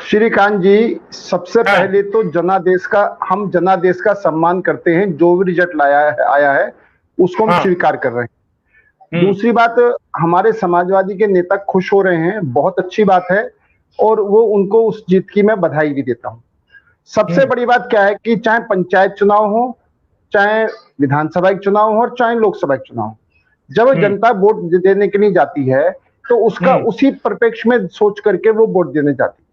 श्रीकांत जी, सबसे पहले तो हम जनादेश का सम्मान करते हैं। जो भी रिजल्ट आया है उसको हम स्वीकार कर रहे हैं। दूसरी बात, हमारे समाजवादी के नेता खुश हो रहे हैं, बहुत अच्छी बात है, और वो उनको उस जीत की मैं बधाई भी देता हूं। सबसे बड़ी बात क्या है कि चाहे पंचायत चुनाव हो, चाहे विधानसभा के चुनाव हो, और चाहे लोकसभा के चुनाव हो, जब जनता वोट देने के लिए जाती है तो उसका उसी परिप्रेक्ष्य में सोच करके वो वोट देने जाती है।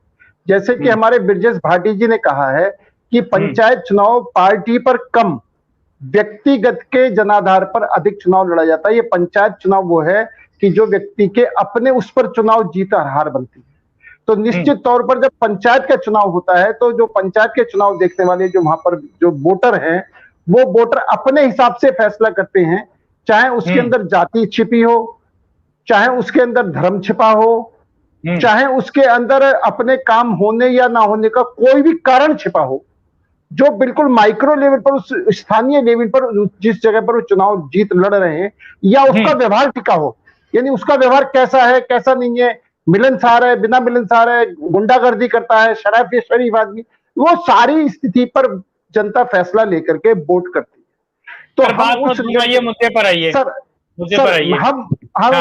जैसे कि हमारे ब्रजेश भाटी जी ने कहा है कि पंचायत चुनाव पार्टी पर कम, व्यक्तिगत के जनाधार पर अधिक चुनाव लड़ा जाता है। ये पंचायत चुनाव वो है कि जो व्यक्ति के अपने उस पर चुनाव जीत हार बनती है। तो निश्चित तौर पर जब पंचायत का चुनाव होता है तो जो पंचायत के चुनाव देखने वाले जो वहां पर जो वोटर हैं, वो वोटर अपने हिसाब से फैसला करते हैं, चाहे उसके अंदर जाति छिपी हो, चाहे उसके अंदर धर्म छिपा हो, चाहे उसके अंदर अपने काम होने या ना होने का कोई भी कारण छिपा हो। जो बिल्कुल माइक्रो लेवल पर, उस स्थानीय लेवल पर, जिस जगह पर वो चुनाव जीत लड़ रहे हैं, या उसका व्यवहार टिका हो, यानी उसका व्यवहार कैसा है कैसा नहीं है, मिलनसार है बिना मिलनसार है, गुंडागर्दी करता है, शराब के शरीफ आदमी, वो सारी स्थिति पर जनता फैसला लेकर के वोट करती है। तो हम उस मुद्दे पर आइए, हम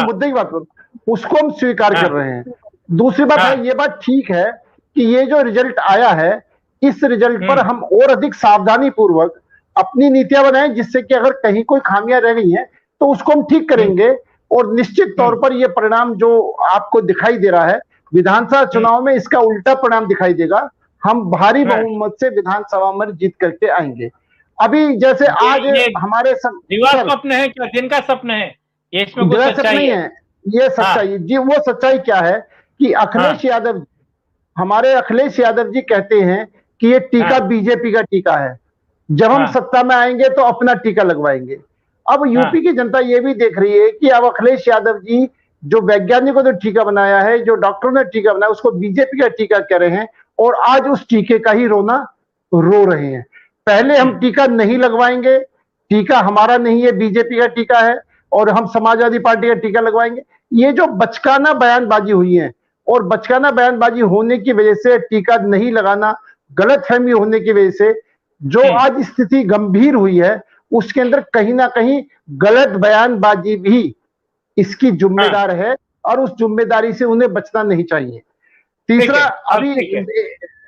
मुद्दे की बात करो, उसको हम स्वीकार कर रहे हैं। दूसरी बात है, ये बात ठीक है कि ये जो रिजल्ट आया है, इस रिजल्ट पर हम और अधिक सावधानी पूर्वक अपनी नीतियां बनाएं, जिससे कि अगर कहीं कोई खामियां रह गई हैं तो उसको हम ठीक करेंगे। और निश्चित तौर पर यह परिणाम जो आपको दिखाई दे रहा है विधानसभा चुनाव में, इसका उल्टा परिणाम दिखाई देगा। हम भारी बहुमत से विधानसभा में जीत करके आएंगे। अभी जैसे आज हमारे स्वप्न है क्या, जिनका सपन है ये, इसमें कुछ सच्चाई नहीं है, ये सच्चाई जी। वो सच्चाई क्या है कि अखिलेश यादव, हमारे अखिलेश यादव जी कहते हैं कि ये टीका बीजेपी का टीका है, जब हम सत्ता में आएंगे तो अपना टीका लगवाएंगे। अब यूपी की जनता ये भी देख रही है कि अब अखिलेश यादव जी जो वैज्ञानिकों ने टीका बनाया है, जो डॉक्टरों ने टीका बनाया, उसको बीजेपी का टीका कह रहे हैं, और आज उस टीके का ही रोना रो रहे हैं। पहले हम टीका नहीं लगवाएंगे, टीका हमारा नहीं है, बीजेपी का टीका है, और हम समाजवादी पार्टी का टीका लगवाएंगे। ये जो बचकाना बयानबाजी हुई है, और बचकाना बयानबाजी होने की वजह से, टीका नहीं लगाना, गलतफहमी होने की वजह से जो आज स्थिति गंभीर हुई है, उसके अंदर कहीं ना कहीं गलत बयानबाजी भी इसकी जिम्मेदार है, और उस जिम्मेदारी से उन्हें बचना नहीं चाहिए। तीसरा, अभी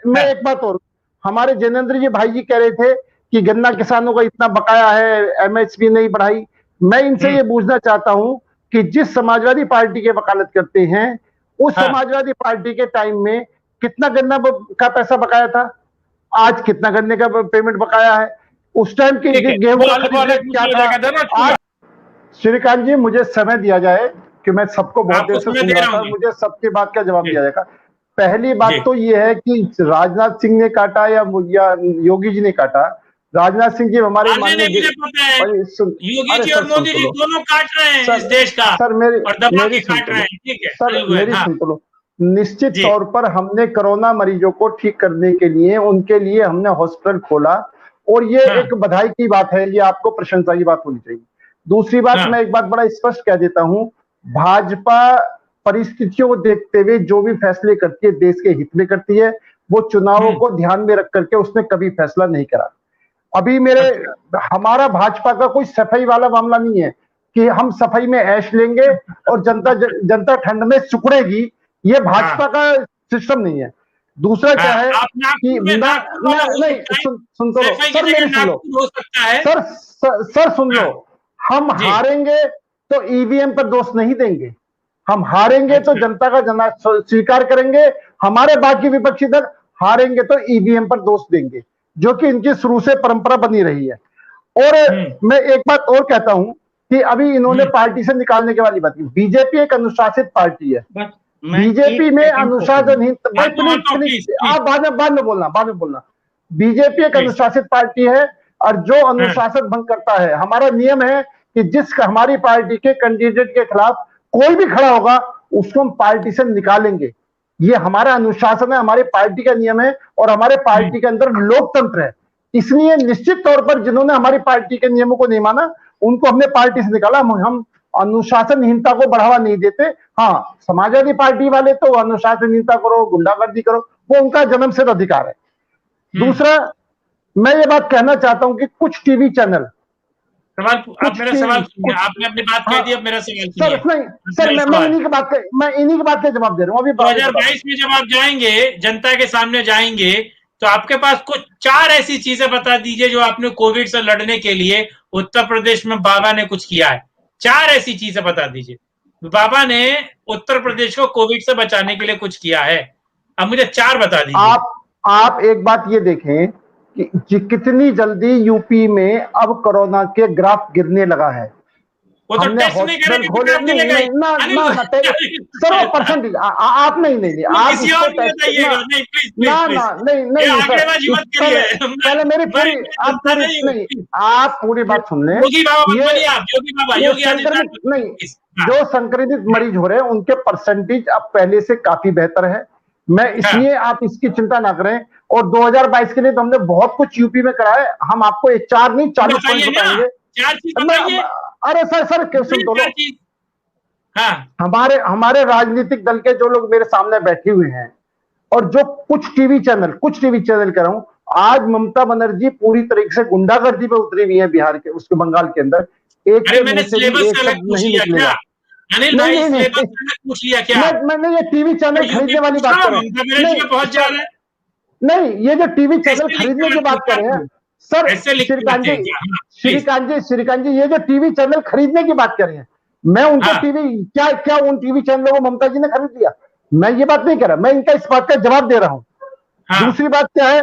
मैं एक बात और, हमारे जैनेंद्र जी भाई जी कह रहे थे कि गन्ना किसानों का इतना बकाया है, एमएसपी नहीं बढ़ाई। मैं इनसे ये पूछना चाहता हूं कि जिस समाजवादी पार्टी के वकालत करते हैं, उस समाजवादी पार्टी के टाइम में कितना गन्ना का पैसा बकाया था, आज कितना गन्ने का पेमेंट बकाया है, उस टाइम के गेहूं का क्या था। श्रीकांत जी, मुझे समय दिया जाए कि मैं सबको बहुत देर से सुन रहा था, मुझे सबकी बात का जवाब दिया जाएगा। पहली बात तो ये है कि राजनाथ सिंह ने काटा या योगी जी ने काटा, राजनाथ सिंह जी हमारे योगी जी और मोदी जी दोनों काट रहे हैं इस देश का, सर मेरी सुन लो। निश्चित तौर पर हमने कोरोना मरीजों को ठीक करने के लिए, उनके लिए हमने हॉस्पिटल खोला, और ये एक बधाई की बात है, ये आपको प्रशंसा की बात होनी चाहिए। दूसरी बात, मैं एक बात बड़ा स्पष्ट कह देता हूं, भाजपा परिस्थितियों को देखते हुए जो भी फैसले करती है देश के हित में करती है। वो चुनावों को ध्यान में रख करके उसने कभी फैसला नहीं करा। अभी हमारा भाजपा का कोई सफाई वाला मामला नहीं है कि हम सफाई में ऐश लेंगे और जनता ठंड में सुकड़ेगी, ये भाजपा का सिस्टम नहीं है। दूसरा क्या है कि सुन तो लो सर, मेरी सुन लो सर सुन लो, हम हारेंगे तो ईवीएम पर दोष नहीं देंगे, हम हारेंगे तो जनता का स्वीकार करेंगे। हमारे बाकी विपक्षी दल हारेंगे तो ईवीएम पर दोष देंगे, जो कि इनकी शुरू से परंपरा बनी रही है। और मैं एक बात और कहता हूं कि अभी इन्होंने पार्टी से निकालने के वाली बात की। बीजेपी एक अनुशासित पार्टी है, बीजेपी में अनुशासनहीन, आप बाद में बोलना। बीजेपी एक अनुशासित पार्टी है, और जो अनुशासन भंग करता है, हमारा नियम है कि जिस हमारी पार्टी के कैंडिडेट के खिलाफ कोई भी खड़ा होगा उसको हम पार्टी से निकालेंगे। ये हमारा अनुशासन है, हमारी पार्टी का नियम है, और हमारे पार्टी के अंदर लोकतंत्र है। इसलिए निश्चित तौर पर जिन्होंने हमारी पार्टी के नियमों को नहीं माना, उनको हमने पार्टी से निकाला। हम अनुशासनहीनता को बढ़ावा नहीं देते। हाँ, समाजवादी पार्टी वाले तो अनुशासनहीनता करो, गुंडागर्दी करो, वो उनका जन्मसिद्ध अधिकार है। दूसरा, मैं ये बात कहना चाहता हूं कि कुछ टीवी चैनल, आप मेरा सवाल सुनिए, आपने अपनी बात कह दी, अब मेरा सवाल सुनिए। सर मैं इन्हीं की बात का जवाब दे रहा हूँ। अभी 2022 में जब आप जाएंगे, जनता के सामने जाएंगे, तो आपके पास कुछ 4 ऐसी चीजें बता दीजिए जो आपने कोविड से लड़ने के लिए उत्तर प्रदेश में बाबा ने कुछ किया है। 4 ऐसी चीजें बता दीजिए, बाबा ने उत्तर प्रदेश को कोविड से बचाने के लिए कुछ किया है। अब मुझे 4 बता दीजिए। आप एक बात ये देखें कि कितनी जल्दी यूपी में अब कोरोना के ग्राफ गिरने लगा है। वो तो टेस्ट नहीं करेंगे तो ग्राफ गिरेगा ही। सर वो परसेंटेज आप नहीं आप किसी और को बताइएगा। नहीं प्लीज पहले मेरी पूरी आप पूरी बात सुन लें। योगी बाबा नहीं, जो संक्रमित मरीज हो रहे हैं उनके परसेंटेज अब पहले से काफी बेहतर है। मैं इसलिए आप इसकी चिंता ना करें। और 2022 के लिए तो हमने बहुत कुछ यूपी में करा है। हम आपको 4 नहीं 40 पॉइंट बताएंगे। अरे सर सुन तो लो। हमारे राजनीतिक दल के जो लोग मेरे सामने बैठे हुए हैं और जो कुछ टीवी चैनल कह रहा हूं, आज ममता बनर्जी पूरी तरीके से गुंडागर्दी पे उतरी हुई है बिहार के, उसके बंगाल के अंदर। मैंने सिलेबस अलग पूछ लिया क्या? पूछ लिया क्या? मैंने ये टीवी चैनल खरीदने वाली बात कर रहा हूं। नहीं, ये जो टीवी चैनल खरीदने की बात कर रहे हैं सर, श्रीकांत जी, ये जो टीवी चैनल खरीदने की बात कर रहे हैं, मैं उनके टीवी क्या उन टीवी चैनलों को ममता जी ने खरीद लिया? मैं ये बात नहीं कर रहा, मैं इनका इस बात का जवाब दे रहा हूं। दूसरी बात क्या है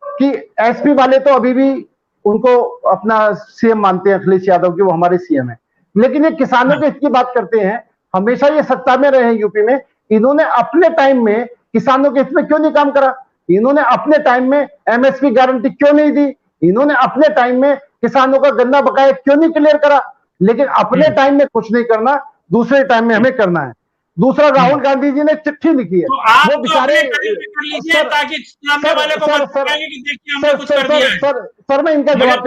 कि एसपी वाले तो अभी भी उनको अपना सीएम मानते हैं, अखिलेश यादव की, वो हमारे सीएम है। लेकिन ये किसानों के हित की बात करते हैं। हमेशा ये सत्ता में रहे हैं यूपी में, इन्होंने अपने टाइम में किसानों के हित में क्यों नहीं काम करा? इन्होंने अपने टाइम में एमएसपी गारंटी क्यों नहीं दी? इन्होंने अपने टाइम में किसानों का गन्ना बकाया क्यों नहीं क्लियर करा? लेकिन अपने टाइम में कुछ नहीं करना, दूसरे टाइम में हमें करना है। दूसरा, राहुल गांधी जी ने चिट्ठी लिखी है, वो बेचारे सर मैं इनका जवाब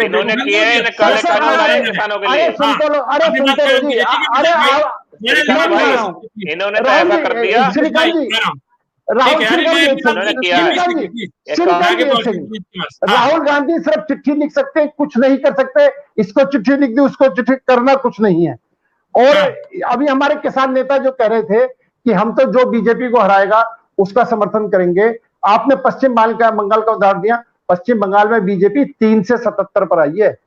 राहुल गांधी सिर्फ चिट्ठी लिख सकते हैं, कुछ नहीं कर सकते। इसको चिट्ठी लिख दी, उसको चिट्ठी करना कुछ नहीं है। और अभी हमारे किसान नेता जो कह रहे थे कि हम तो जो बीजेपी को हराएगा उसका समर्थन करेंगे। आपने पश्चिम बंगाल का उदाहरण दिया। पश्चिम बंगाल में बीजेपी 3 से 77 पर आई है।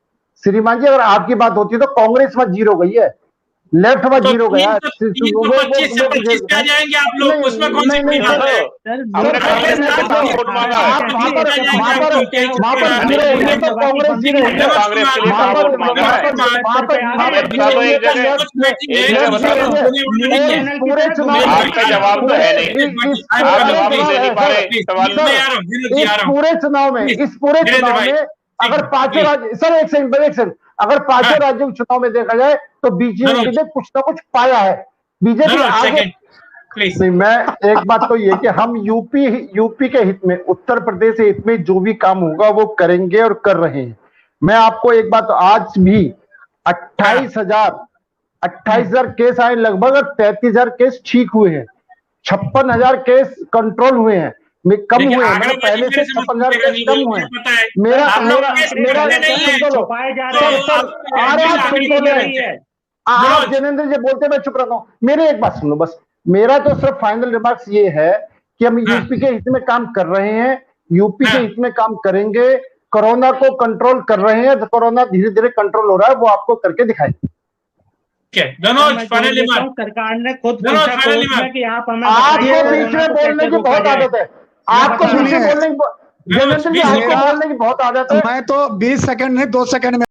श्रीमान जी, अगर आपकी बात होती है तो कांग्रेस में 0 गई है, लेफ्ट में 0 गया। 25 से 25 पे आ जाएंगे आप लोग, उसमें कौन सी बड़ी बात है? पूरे चुनाव में अगर 5 राज्य, सर एक सेकंड, अगर 5 राज्यों के चुनाव में देखा जाए तो बीजेपी ने कुछ ना कुछ पाया है। बीजेपी आगे नहीं। मैं एक बात तो ये कि हम यूपी के हित में, उत्तर प्रदेश के हित में जो भी काम होगा वो करेंगे और कर रहे हैं। मैं आपको एक बात, आज भी 28,000 केस आए लगभग, और 33,000 केस ठीक हुए हैं। 56,000 केस कंट्रोल हुए हैं, कम हुए हैं। मतलब पहले से 56,000 केस कम हुए हैं। मेरा आप जिनेंद्र जी बोलते मैं चुप रहता हूँ। मेरी एक बात सुनो बस। मेरा तो सिर्फ फाइनल रिमार्क्स ये है कि हम यूपी के हित में काम कर रहे हैं, यूपी के हित में काम करेंगे। कोरोना को कंट्रोल कर रहे हैं, तो कोरोना धीरे धीरे कंट्रोल हो रहा है, वो आपको करके दिखाएं। सरकार ने खुद कि आपको बीच में बोलने की बहुत आदत है। आपको बीच में बोलने की बहुत आदत है। मैं तो 20 सेकंड नहीं 2 सेकंड में